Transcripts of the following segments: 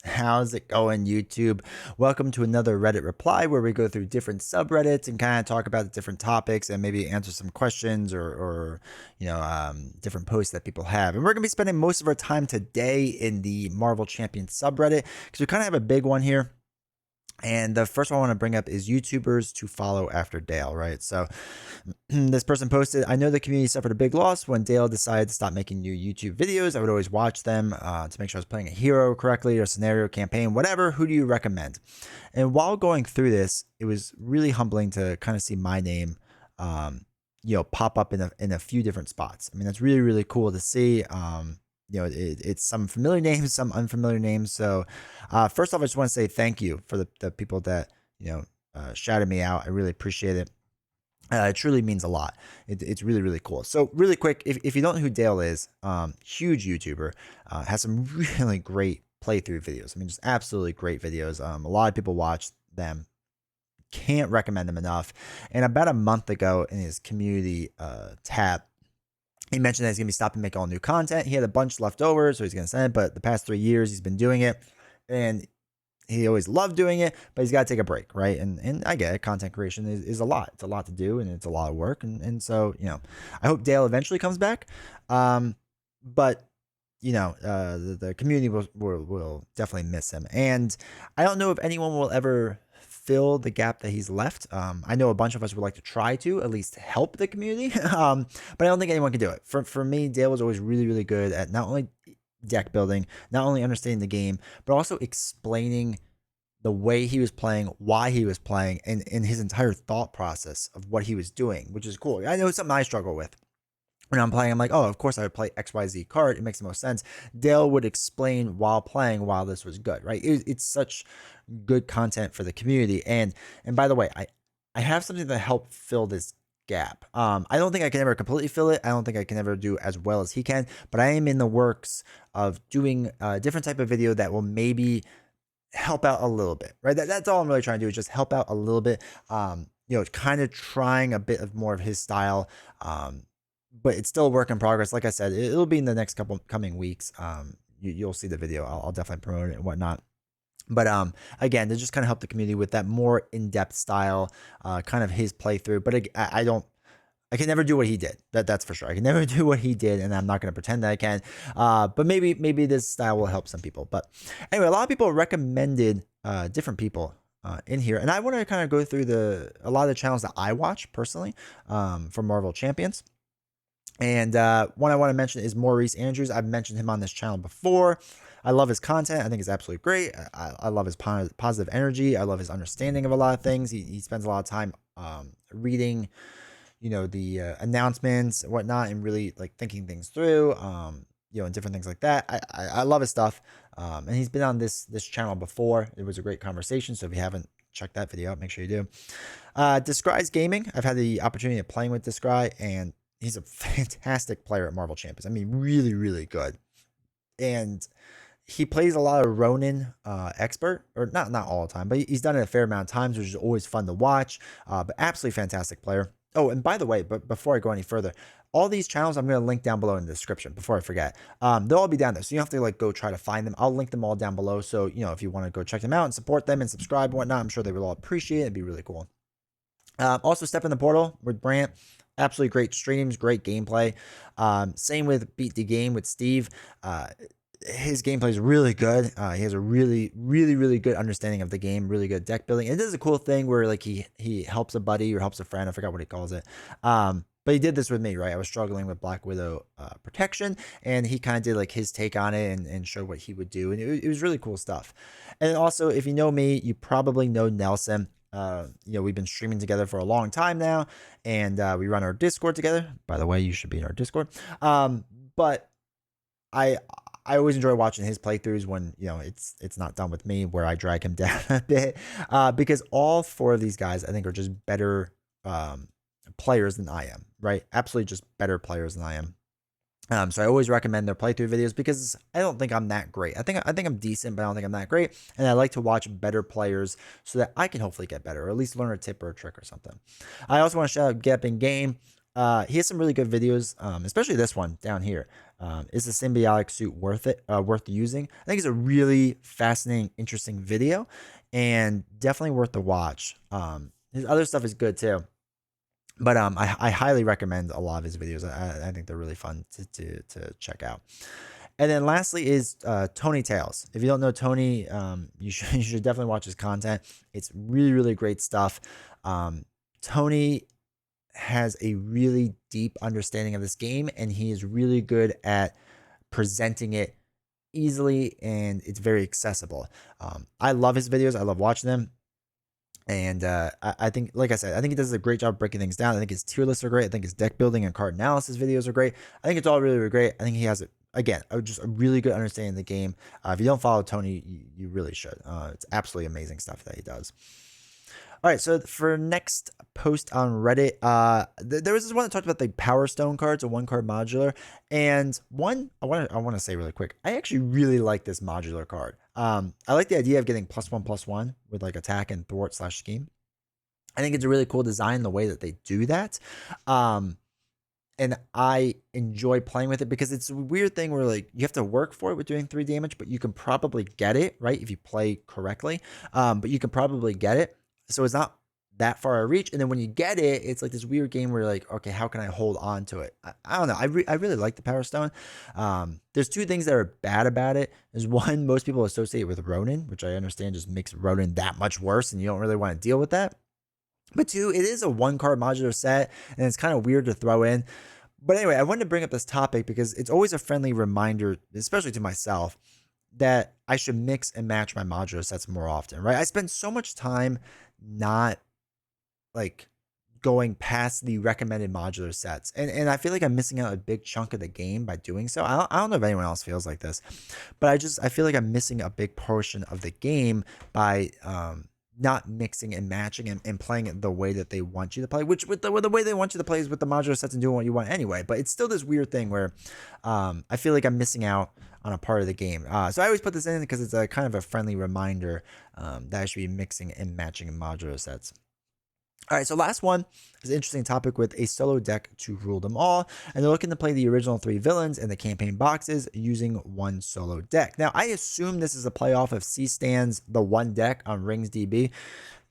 How's it going, YouTube? Welcome to another Reddit reply where we go through different subreddits and kind of talk about the different topics and maybe answer some questions or different posts that people have. And we're going to be spending most of our time today in the Marvel Champions subreddit because we kind of have a big one here. And the first one I want to bring up is YouTubers to follow after Dale, right? So this person posted, I know the community suffered a big loss when Dale decided to stop making new YouTube videos. I would always watch them to make sure I was playing a hero correctly or scenario, campaign, whatever. Who do you recommend? And while going through this, it was really humbling to kind of see my name, pop up in a few different spots. I mean, that's really, really cool to see. It's some familiar names, some unfamiliar names. So first off, I just want to say thank you for the people that, shouted me out. I really appreciate it. It truly means a lot. It's really, really cool. So really quick, if you don't know who Dale is, huge YouTuber, has some really great playthrough videos. I mean, just absolutely great videos. A lot of people watch them. Can't recommend them enough. And about a month ago in his community tab, he mentioned that he's going to be stopping making all new content. He had a bunch left over, so he's going to send it. But the past 3 years, he's been doing it. And he always loved doing it, but he's got to take a break, right? And I get it. Content creation is a lot. It's a lot to do, and it's a lot of work. And so, I hope Dale eventually comes back. But, the community will definitely miss him. And I don't know if anyone will ever fill the gap that he's left. I know a bunch of us would like to try to at least help the community, but I don't think anyone can do it. For me, Dale was always really, really good at not only deck building, not only understanding the game, but also explaining the way he was playing, why he was playing, and his entire thought process of what he was doing, which is cool. I know it's something I struggle with. When I'm playing, I'm like, oh, of course I would play XYZ card. It makes the most sense. Dale would explain while playing why this was good, right? It's such good content for the community. And by the way, I have something to help fill this gap. I don't think I can ever completely fill it. I don't think I can ever do as well as he can, but I am in the works of doing a different type of video that will maybe help out a little bit, right? That's all I'm really trying to do is just help out a little bit. Kind of trying a bit of more of his style. But it's still a work in progress. Like I said, it'll be in the next couple coming weeks. You'll see the video. I'll definitely promote it and whatnot. But again, to just kind of help the community with that more in-depth style, kind of his playthrough. But I can never do what he did. That's for sure. I can never do what he did, and I'm not going to pretend that I can. But maybe this style will help some people. But anyway, a lot of people recommended different people in here, and I want to kind of go through a lot of the channels that I watch personally from Marvel Champions. And one I want to mention is Maurice Andrews. I've mentioned him on this channel before. I love his content. I think it's absolutely great. I love his positive energy. I love his understanding of a lot of things. He spends a lot of time reading, the announcements and whatnot, and really like thinking things through, and different things like that. I love his stuff. And he's been on this channel before. It was a great conversation. So if you haven't checked that video out, make sure you do. Descry Gaming. I've had the opportunity of playing with Descry, and he's a fantastic player at Marvel Champions. I mean, really, really good. And he plays a lot of Ronin expert, or not all the time, but he's done it a fair amount of times, which is always fun to watch. But absolutely fantastic player. Oh, and by the way, but before I go any further, all these channels I'm going to link down below in the description before I forget. They'll all be down there, so you don't have to go try to find them. I'll link them all down below. So, if you want to go check them out and support them and subscribe and whatnot, I'm sure they will all appreciate it. It'd be really cool. Also, Step in the Portal with Brant. Absolutely great streams, great gameplay. Same with Beat the Game with Steve. His gameplay is really good. He has a really, really, really good understanding of the game, really good deck building. And this is a cool thing where he helps a buddy or helps a friend. I forgot what he calls it. But he did this with me, right? I was struggling with Black Widow protection, and he kind of did his take on it and showed what he would do. And it was really cool stuff. And also, if you know me, you probably know Nelson. We've been streaming together for a long time now, and we run our Discord together. By the way, you should be in our Discord. But I always enjoy watching his playthroughs when it's not done with me, where I drag him down a bit, because all four of these guys I think are just better players than I am, right? Absolutely just better players than I am. So I always recommend their playthrough videos because I don't think I'm that great. I think I'm decent, but I don't think I'm that great. And I like to watch better players so that I can hopefully get better, or at least learn a tip or a trick or something. I also want to shout out Get Up in Game. He has some really good videos, especially this one down here. Is the symbiotic suit worth it? Worth using? I think it's a really fascinating, interesting video, and definitely worth the watch. His other stuff is good too, but I highly recommend a lot of his videos. I think they're really fun to check out. And then lastly is Tonee Tales. If you don't know Tonee, you should definitely watch his content. It's really, really great stuff. Tonee has a really deep understanding of this game, and he is really good at presenting it easily, and it's very accessible. I love his videos. I love watching them. And I think, like I said, I think he does a great job breaking things down. I think his tier lists are great. I think his deck building and card analysis videos are great. I think it's all really, really great. I think he has, again, just a really good understanding of the game. If you don't follow Tonee, you really should. It's absolutely amazing stuff that he does. All right, so for next post on Reddit, there was this one that talked about the Power Stone cards, a 1-card modular, and one I want to say really quick. I actually really like this modular card. I like the idea of getting +1/+1 with like attack and thwart / scheme. I think it's a really cool design the way that they do that. And I enjoy playing with it because it's a weird thing where like you have to work for it with doing 3 damage, but you can probably get it, right, if you play correctly. But you can probably get it. So it's not that far a reach. And then when you get it, it's like this weird game where you're like, okay, how can I hold on to it? I don't know. I really like the Power Stone. There's 2 things that are bad about it. There's one, most people associate with Ronin, which I understand just makes Ronin that much worse, and you don't really want to deal with that. But 2, it is a 1-card modular set, and it's kind of weird to throw in. But anyway, I wanted to bring up this topic because it's always a friendly reminder, especially to myself, that I should mix and match my modular sets more often, right? I spend so much time not like going past the recommended modular sets, and I feel like I'm missing out a big chunk of the game by doing so. I don't know if anyone else feels like this, but I feel like I'm missing a big portion of the game by not mixing and matching and playing it the way that they want you to play, which with the way they want you to play is with the modular sets and doing what you want anyway. But it's still this weird thing where I feel like I'm missing out on a part of the game. So I always put this in because it's a kind of a friendly reminder that I should be mixing and matching modular sets. All right, so last one is an interesting topic with a solo deck to rule them all, and they're looking to play the original 3 villains in the campaign boxes using 1 solo deck. Now, I assume this is a playoff of C-Stand's The One Deck on Rings DB.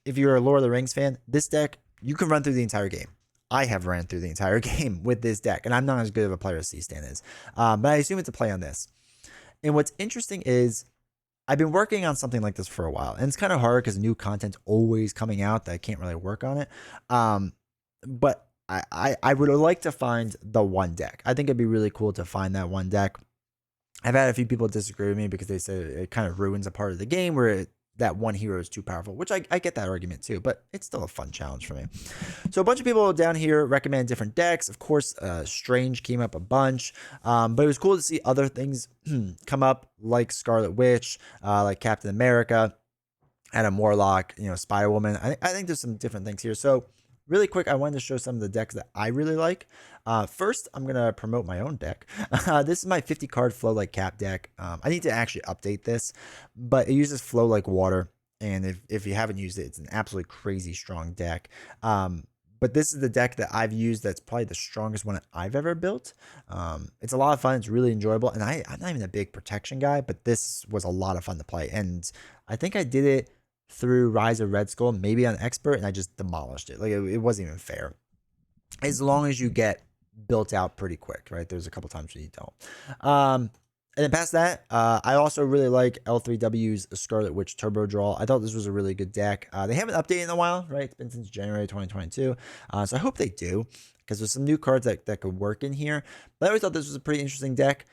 If you're a Lord of the Rings fan, this deck, you can run through the entire game. I have ran through the entire game with this deck, and I'm not as good of a player as C-Stan is, but I assume it's a play on this. And what's interesting is I've been working on something like this for a while, and it's kind of hard because new content's always coming out that I can't really work on it. But I would like to find the one deck. I think it'd be really cool to find that one deck. I've had a few people disagree with me because they say it kind of ruins a part of the game where that one hero is too powerful, which I get that argument too, but it's still a fun challenge for me. So a bunch of people down here recommend different decks. Of course, Strange came up a bunch, but it was cool to see other things come up like Scarlet Witch, like Captain America, Adam Warlock, Spider-Woman. I think there's some different things here. So really quick, I wanted to show some of the decks that I really like. First, I'm going to promote my own deck. This is my 50 card Flow Like Cap deck. I need to actually update this, but it uses Flow Like Water. And if you haven't used it, it's an absolutely crazy strong deck. But this is the deck that I've used that's probably the strongest one I've ever built. It's a lot of fun. It's really enjoyable. And I'm not even a big protection guy, but this was a lot of fun to play. And I think I did it through Rise of Red Skull, maybe on Expert, and I just demolished it. Like it wasn't even fair. As long as you get built out pretty quick, right? There's a couple times where you don't. And then past that, I also really like L3W's Scarlet Witch Turbo Draw. I thought this was a really good deck. They haven't updated in a while, right? It's been since January 2022. So I hope they do, because there's some new cards that could work in here. But I always thought this was a pretty interesting deck.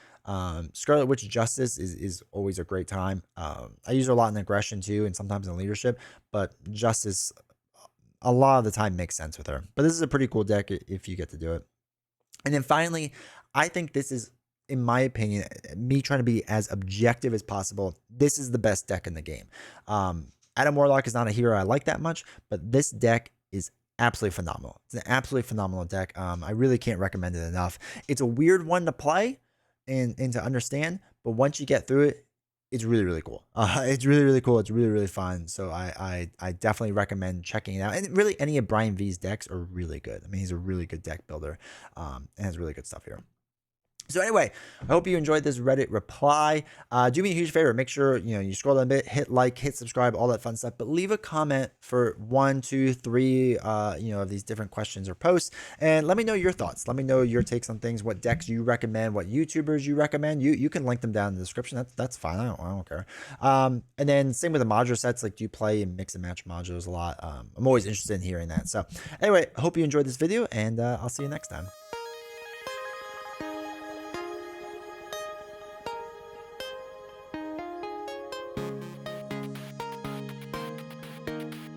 Scarlet Witch Justice is always a great time. I use her a lot in aggression too, and sometimes in leadership, but Justice a lot of the time makes sense with her. But this is a pretty cool deck if you get to do it. And then finally, I think this is, in my opinion, me trying to be as objective as possible, this is the best deck in the game. Adam Warlock is not a hero I like that much, but this deck is absolutely phenomenal. It's an absolutely phenomenal deck. I really can't recommend it enough. It's a weird one to play and to understand, but once you get through it, it's really, really cool. It's really, really cool. It's really, really fun. So I definitely recommend checking it out. And really, any of Brian V's decks are really good. I mean, he's a really good deck builder and has really good stuff here. So anyway, I hope you enjoyed this Reddit reply. Do me a huge favor. Make sure, you scroll down a bit, hit like, hit subscribe, all that fun stuff. But leave a comment for 1, 2, 3, of these different questions or posts. And let me know your thoughts. Let me know your takes on things, what decks you recommend, what YouTubers you recommend. You can link them down in the description. That's fine. I don't care. And then same with the modular sets. Like, do you play and mix and match modulars a lot? I'm always interested in hearing that. So anyway, I hope you enjoyed this video, and I'll see you next time.